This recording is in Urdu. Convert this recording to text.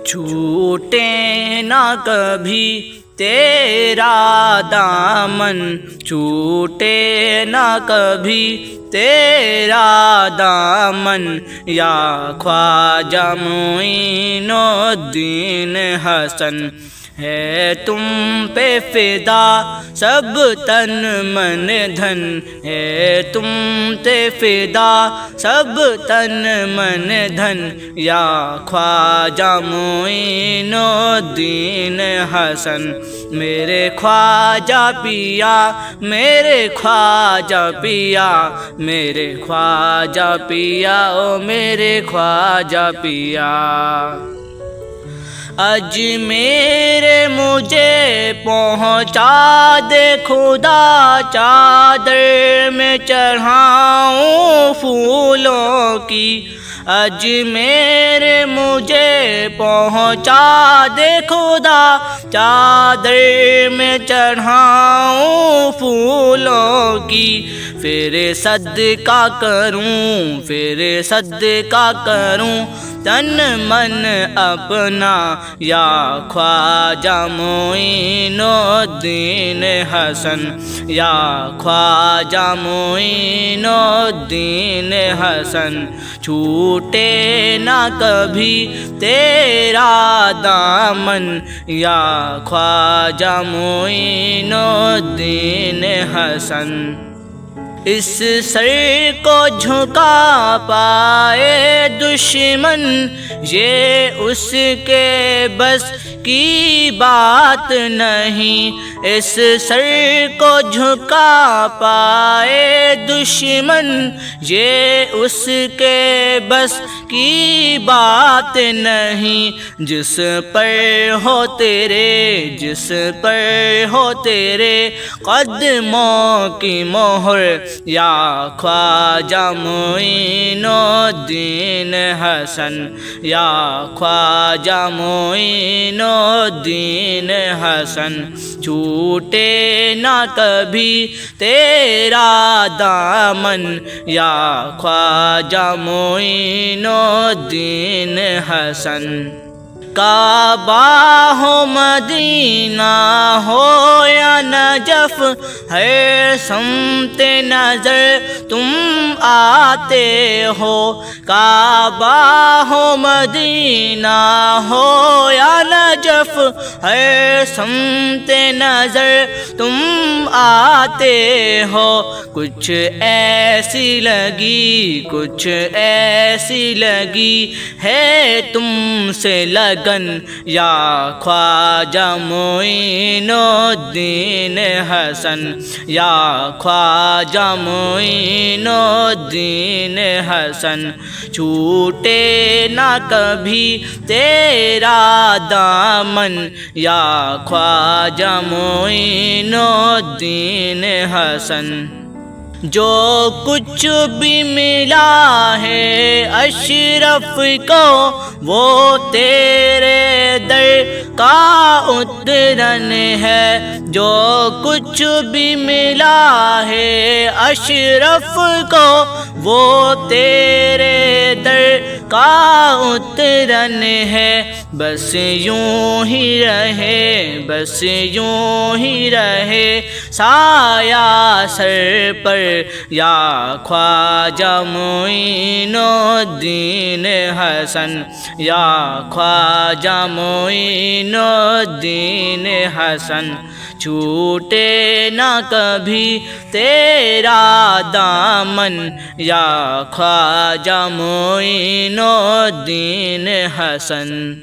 چھوٹے نہ کبھی تیرا دامن، چھوٹے نہ کبھی تیرا دامن، یا خواجہ معین الدین حسن۔ ہے تم پہ فدا سب تن من دھن، ہے تم پہ فدا سب تن من دھن، یا خواجہ معین الدین حسن۔ میرے خواجہ پیا، میرے خواجہ پیا، میرے خواجہ پیا، او میرے خواجہ پیا۔ اجمیر مجھے پہنچا دے خدا، چادر میں چڑھاؤں پھولوں کی۔ اجمیر مجھے پہنچا دے خدا، چادر میں چڑھاؤں پھولوں کی۔ پھر صدقہ کروں، پھر صدقہ کروں تن من اپنا، یا خواجہ معین الدین حسن، یا خواجہ معین الدین حسن۔ چھوٹے نہ کبھی تیرا دامن، یا خواجہ معین الدین حسن۔ اس سر کو جھکا پائے دشمن، یہ اس کے بس کی بات نہیں۔ اس سر کو جھکا پائے دشمن، یہ اس کے بس کی بات نہیں۔ جس پر ہو تیرے، جس پر ہو تیرے قدموں کی مہر، یا خواجہ معین الدین حسن، یا خواجہ معین الدین حسن۔ چھوٹے نہ کبھی تیرا دامن، یا خواجہ معین الدین حسن۔ کعبہ ہو مدینہ ہو یا نجف، ہر سمت نظر تم آتے ہو۔ کعبہ ہو مدینہ ہو یا نجف، ہر سمت نظر تم آتے ہو۔ کچھ ایسی لگی، کچھ ایسی لگی ہے تم سے لگن، یا خواجہ معین الدین حسن، یا خواجہ معین الدین حسن۔ چھوٹے نہ کبھی تیرا دامن، یا خواجہ معین الدین حسن۔ جو کچھ بھی ملا ہے اشرف کو، وہ تیرے در کا اترن ہے۔ جو کچھ بھی ملا ہے اشرف کو، وہ تیرے در کا اترن ہے۔ بس یوں ہی رہے، بس یوں ہی رہے سایہ سر پر، یا خواجہ معین الدین حسن، یا خواجہ معین الدین حسن۔ چھوٹے نہ کبھی تیرا دامن، یا خواجہ معین الدین حسن۔